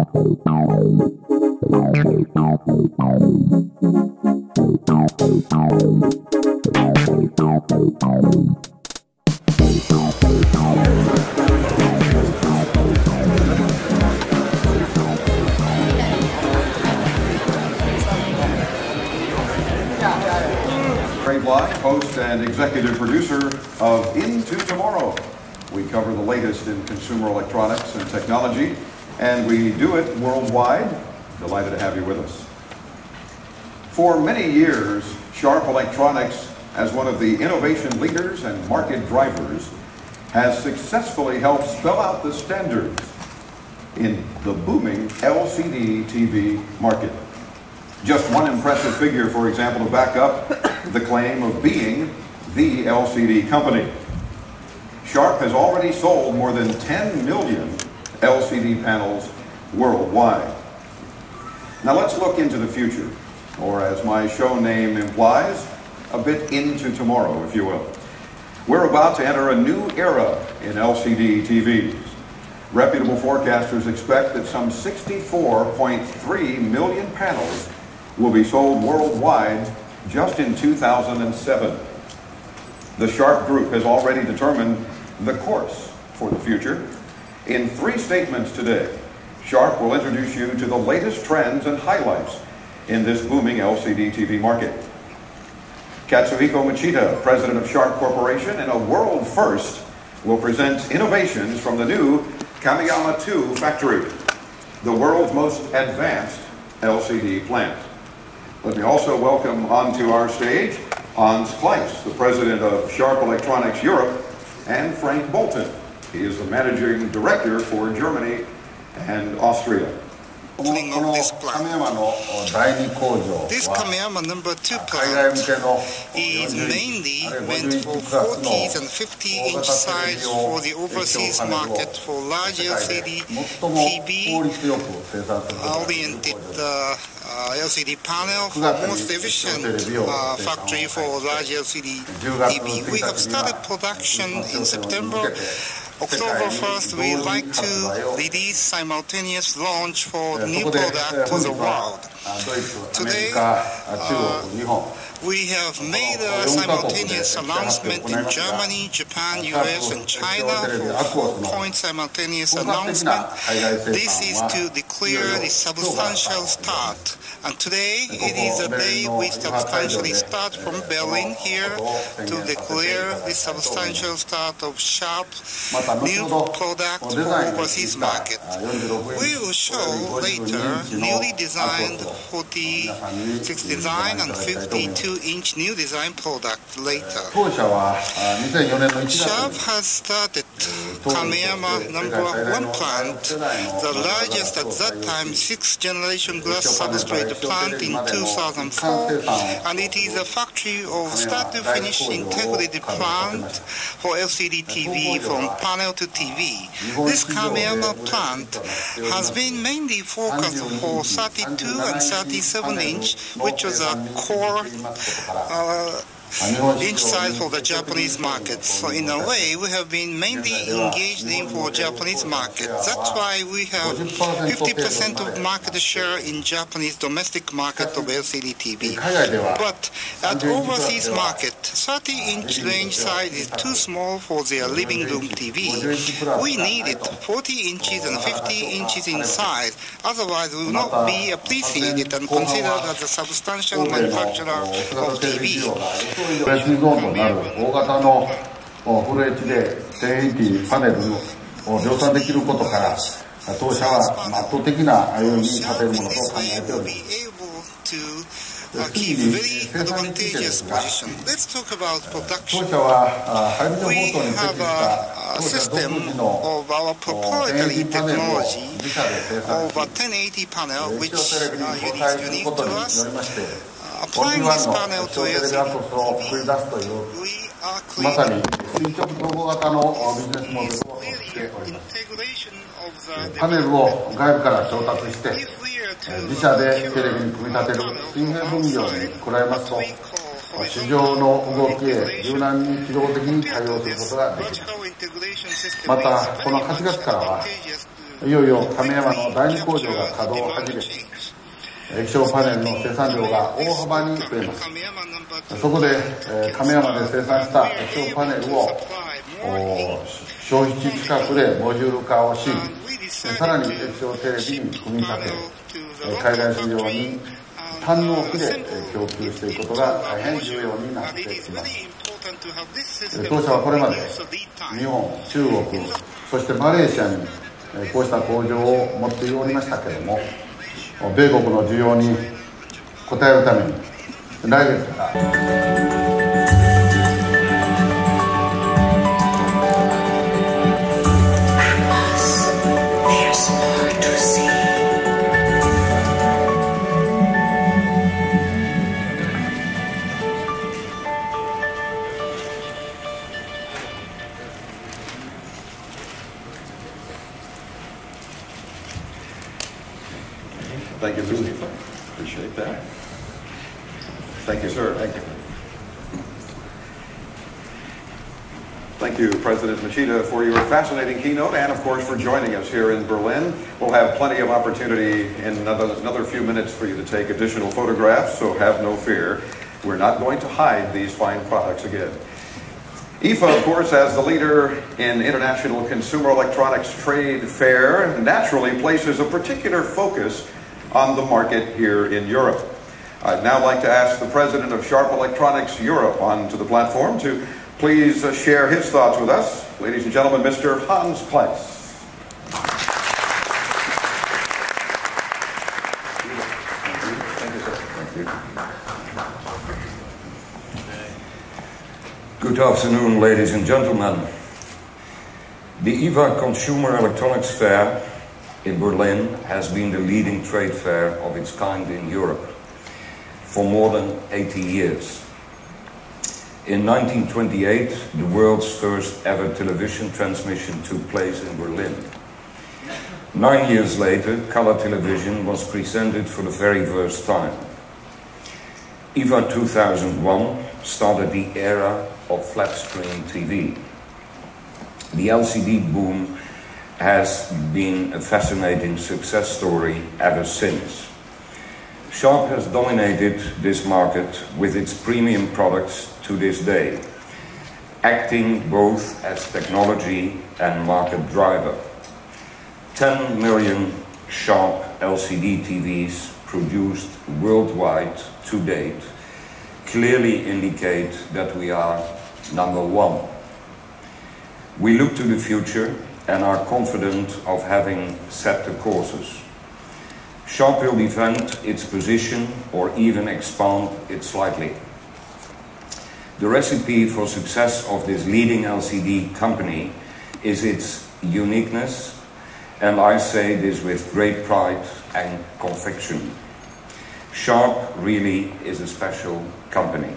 Ray Bly, host and executive producer of Into Tomorrow. We cover the latest in consumer electronics and technology, and we do it worldwide. Delighted to have you with us. For many years, Sharp Electronics, as one of the innovation leaders and market drivers, has successfully helped spell out the standards in the booming LCD TV market. Just one impressive figure, for example, to back up the claim of being the LCD company. Sharp has already sold more than 10 million LCD panels worldwide. Now let's look into the future, or as my show name implies, a bit into tomorrow, if you will. We're about to enter a new era in LCD TVs. Reputable forecasters expect that some 64.3 million panels will be sold worldwide just in 2007. The Sharp Group has already determined the course for the future. In 3 statements today, Sharp will introduce you to the latest trends and highlights in this booming LCD TV market. Katsuhiko Machida, president of Sharp Corporation, in a world first, will present innovations from the new Kamiyama 2 factory, the world's most advanced LCD plant. Let me also welcome onto our stage Hans Kleiss, the president of Sharp Electronics Europe, and Frank Bolton. He is the managing director for Germany and Austria. Of this plant. This Kamiyama number 2 plant is mainly meant for 40s and 50-inch size for the overseas market for large LCD TV oriented LCD panel for most efficient factory for large LCD TV. We have started production in September. October 1st, we would like to release simultaneous launch for the new product to the world. Today, we have made a simultaneous announcement in Germany, Japan, US, and China for 4-point simultaneous announcement. This is to declare the substantial start. And today, it is a day we substantially start from Berlin here to declare the substantial start of Sharp new product for overseas market. We will show later newly designed 46 design and 52-inch new design product later. Sharp has started Kamiyama number 1 plant, the largest at that time 6th generation glass substrate plant in 2004, and it is a factory of start to finish integrated plant for LCD TV from panel to TV. This Kamiyama plant has been mainly focused for 32 and 37-inch, which was a core inch size for the Japanese market. So in a way, we have been mainly engaged in for Japanese market. That's why we have 50% of market share in Japanese domestic market of LCD TV. But at overseas market, 30-inch range size is too small for their living room TV. We needed 40 inches and 50 inches in size, otherwise we will not be appreciated and considered as a substantial manufacturer of TV. プレスゾーンとなる大型のフル HD 1080パネルを量産できることから、当社は圧倒的な歩みに立てるものと考えております。keep very advantageous position. Let's talk about production. We have a system of our proprietary technology of a 1080 panel, which is unique to us. Applying this panel to LCD TV, we are creating integration of the パネルを外部から調達して、自社でテレビに組み立てる水平分業に加えますと、市場の動きへ柔軟に機動的に対応することができます。また、この8月からは、いよいよ亀山の第2工場が稼働を始め、液晶パネルの生産量が大幅に増えます。そこで亀山で生産した液晶パネルを消費地近くでモジュール化をし、さらに液晶テレビに組み立て、海外市場に単納期で供給していくことが大変重要になってきます。当社はこれまで日本、中国、そしてマレーシアにこうした工場を持っておりましたけれども、米国の需要に応えるために来月からThank you, Mr. Eva. Appreciate that. Thank you, sir. Thank you. Thank you, President Machida, for your fascinating keynote and, of course, for joining us here in Berlin. We'll have plenty of opportunity in another few minutes for you to take additional photographs, so have no fear. We're not going to hide these fine products again. IFA, of course, as the leader in International Consumer Electronics Trade Fair, naturally places a particular focus on the market here in Europe. I'd now like to ask the president of Sharp Electronics Europe onto the platform to please share his thoughts with us. Ladies and gentlemen, Mr. Hans Pleiss. Thank you, sir. Thank you. Good afternoon, ladies and gentlemen. The IFA Consumer Electronics Fair in Berlin has been the leading trade fair of its kind in Europe for more than 80 years. In 1928, the world's first ever television transmission took place in Berlin. 9 years later, color television was presented for the very first time. IFA 2001 started the era of flat-screen TV. The LCD boom has been a fascinating success story ever since. Sharp has dominated this market with its premium products to this day, acting both as technology and market driver. 10 million Sharp LCD TVs produced worldwide to date clearly indicate that we are number one. We look to the future and are confident of having set the courses. Sharp will defend its position or even expand it slightly. The recipe for success of this leading LCD company is its uniqueness, and I say this with great pride and conviction. Sharp really is a special company.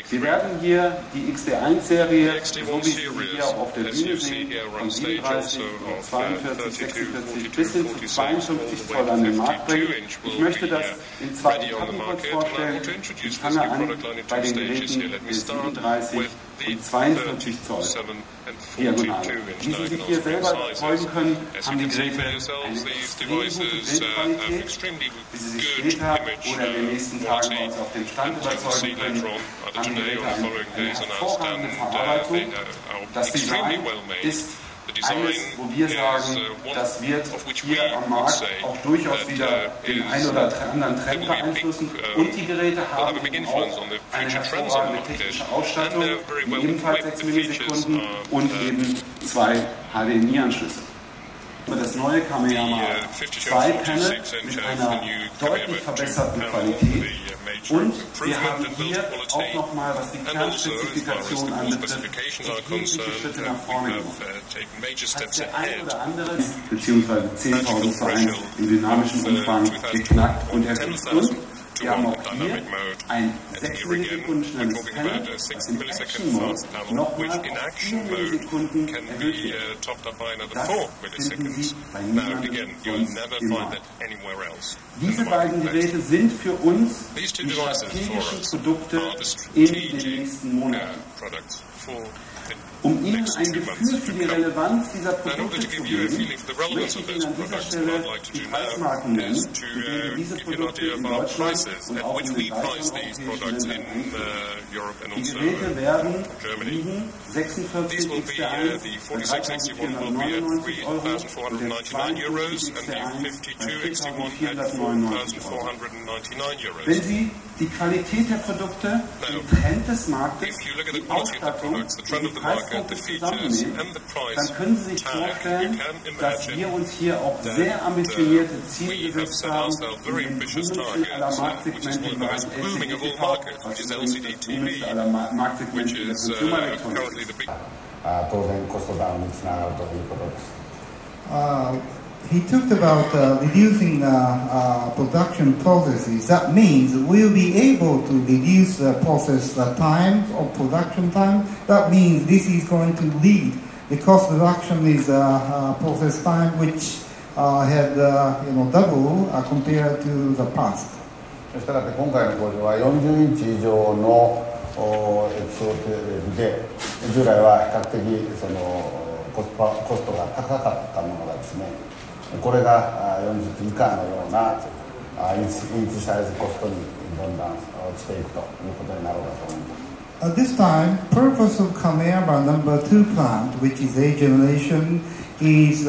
Sie werden hier die XD1-Serie, so wie Sie hier auf der Bühne sehen, von 37, 42, 46 bis hin zu 52 Zoll an den Markt bringen. Ich möchte das in zwei Etappen kurz vorstellen. Ich fange an bei den Geräten mit 37 und 42 Zoll Diagonale. Wie Sie sich hier selber überzeugen können, haben die Geräte eine extrem gute Bildqualität, wie Sie sich später oder in den nächsten Tagen bei uns auf dem Stand überzeugen können, haben die Geräte eine hervorragende Verarbeitung. Das Design ist eines, wo wir sagen, das wird hier am Markt auch durchaus wieder den einen oder anderen Trend beeinflussen. Und die Geräte haben eben auch eine hervorragende technische Ausstattung, ebenfalls 6 Millisekunden und eben 2 HDMI-Anschlüsse. Das neue Kameyama 2 Panel mit einer deutlich verbesserten Qualität. Und wir haben hier auch nochmal, was die Kernspezifikation anbetrifft, wesentliche Schritte nach vorne gemacht. Hat der ein oder andere, beziehungsweise 10.000 zu 1 im dynamischen Umfang geknackt und erreicht. Und wir haben auch hier ein 6 Millisekunden schnelles Panel, das im Action-Mode nochmal auf 4 Millisekunden erhöht wird. Das finden Sie bei niemandem sonst im Markt. Diese beiden Geräte sind für uns die strategischen Produkte in den nächsten Monaten. Um Ihnen ein Gefühl für die Relevanz dieser Produkte zu geben, möchte ich Ihnen an dieser Stelle die Preismarken nennen, mit denen wir diese Produkte in Deutschland und auch in den weiteren europäischen Ländern einführen. Die Geräte werden wiegen 46 XT1 bei 3.499 € und der 52 XT1 bei 4.499 €. Wenn Sie die Qualität der Produkte, den Trend des Marktes, die Ausstattung und die Preispunkte zusammennehmen, dann können Sie sich vorstellen, dass wir uns hier auch sehr ambitionierte Ziele gesetzt haben, um den Booming aller Marktsegmente im Bereich LCD-TV, was übrigens das Booming aller Marktsegmente in der Consumer Electronics ist. 当然コストダウンにつながるということです。He talked about reducing production processes. That means we'll be able to reduce process time or production time. That means this is going to lead. The cost reduction is process time, which had double compared to the past. そしたら今回の工場は40インチ以上の液晶テレビで、従来は比較的そのコストが高かったものがですね。これが40以下のようなインチサイズコストにだんだん落ちていくということになろうかと思います。At this time, purpose of Kameyama number 2 plant, which is A generation, is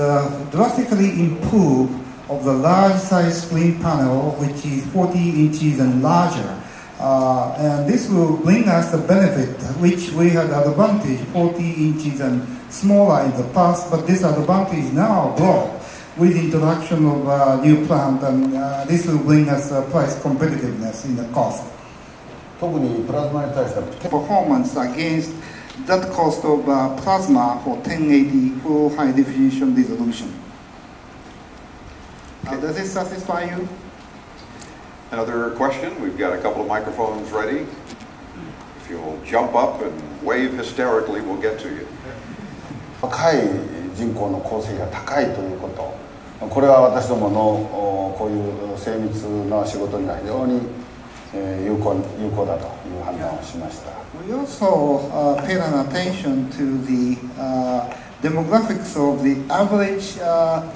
drastically improve of the large size screen panel, which is 40 inches and larger. And this will bring us the benefit, which we had advantage 40 inches and smaller in the past, but this advantage now brought with the introduction of a new plant, and this will bring us price competitiveness in the cost. 特にプラズマに対しては Performance against that cost of plasma for 1080 full high definition resolution. Does this satisfy you? Another question? We've got a couple of microphones ready. If you'll jump up and wave hysterically, we'll get to you. 若い人口の構成が高いということ、これは私どものこういう精密な仕事には非常に有効だという判断をしました。We also paid an attention to the demographics of the average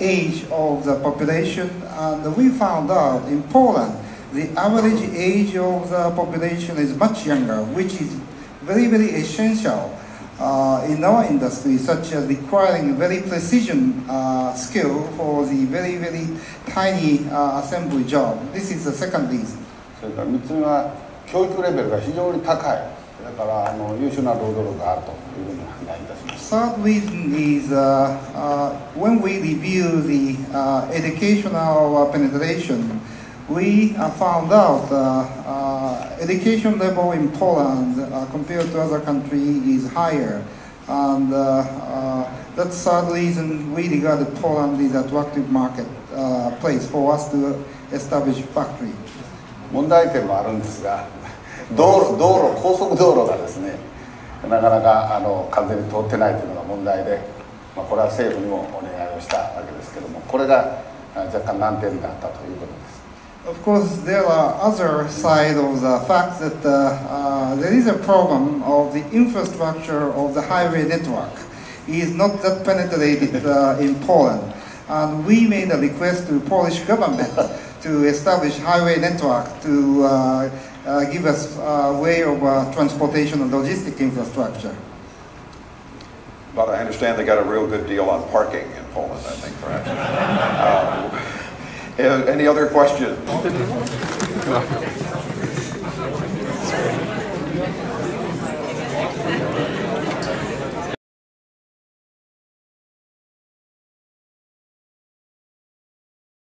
age of the population, and we found out in Poland the average age of the population is much younger, which is very, very essential in our industry, such as requiring very precision skill for the very, very tiny assembly job. This is the second reason. それから3つ目は教育レベルが非常に高い。だから優秀な労働力があるというふうに判断いたします。Third reason is when we review the educational penetration, we found out education level in Poland compared to other countries is higher, and that's third reason we regarded Poland as an attractive market place for us to establish factory. 問題点もあるんですが、高速道路がですね、なかなか完全に通ってないというのが問題で、これは政府にもお願いをしたわけですけども、これが若干難点だったということです。Of course, there are other side of the fact that there is a problem of the infrastructure of the highway network. It is not that penetrated in Poland, and we made a request to Polish government to establish highway network to give us a way of transportation and logistic infrastructure. But I understand they got a real good deal on parking in Poland, I think, perhaps. Any other questions?